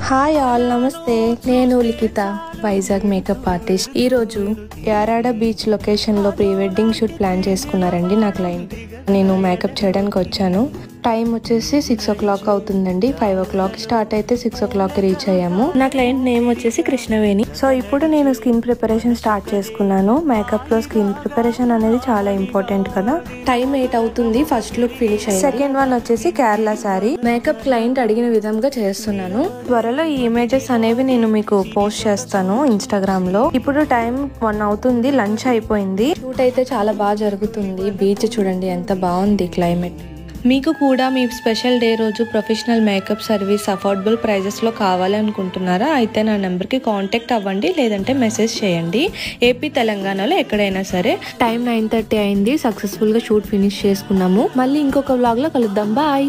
Hi all, నమస్తే. నేను లిఖిత, Vizag makeup artist. ఈరోజు యారాడ బీచ్ లొకేషన్లో ప్రీ వెడ్డింగ్ షూట్ ప్లాన్ చేసుకున్నారండి నా క్లయింట్. నేను మేకప్ చేయడానికి వచ్చాను. టైం వచ్చేసి 6 o'clock అవుతుందండి. 5 o'clock స్టార్ట్ అయితే 6 o'clock రీచ్ అయ్యాము. నా క్లయింట్ నేమ్ వచ్చేసి కృష్ణవేణి. సో ఇప్పుడు నేను స్కిన్ ప్రిపరేషన్ స్టార్ట్ చేసుకున్నాను. మేకప్ లో స్కిన్ ప్రిపరేషన్ అనేది చాలా ఇంపార్టెంట్ కదా. టైం 8 అవుతుంది. ఫస్ట్ లుక్ ఫినిష్ అయ్యింది. సెకండ్ వన్ వచ్చేసి కేరళ శారీ. మేకప్ క్లయింట్ అడిగిన విధంగా చేస్తున్నాను. త్వరలో ఈ ఇమేజెస్ అనేవి నేను మీకు పోస్ట్ చేస్తాను ఇన్స్టాగ్రామ్ లో. ఇప్పుడు టైం 1 అవుతుంది. లంచ్ అయిపోయింది. షూట్ అయితే చాలా బాగా జరుగుతుంది. బీచ్ చూడండి ఎంత బాగుంది క్లైమేట్. మీకు కూడా మీ స్పెషల్ డే రోజు ప్రొఫెషనల్ మేకప్ సర్వీస్ అఫోర్డబుల్ ప్రైజెస్లో కావాలనుకుంటున్నారా? అయితే నా నెంబర్కి కాంటాక్ట్ అవ్వండి, లేదంటే మెసేజ్ చేయండి. ఏపీ తెలంగాణలో ఎక్కడైనా సరే. టైం 9:30 అయింది. సక్సెస్ఫుల్గా షూట్ ఫినిష్ చేసుకున్నాము. మళ్ళీ ఇంకొక వ్లాగ్లో కలుద్దాం. బాయ్.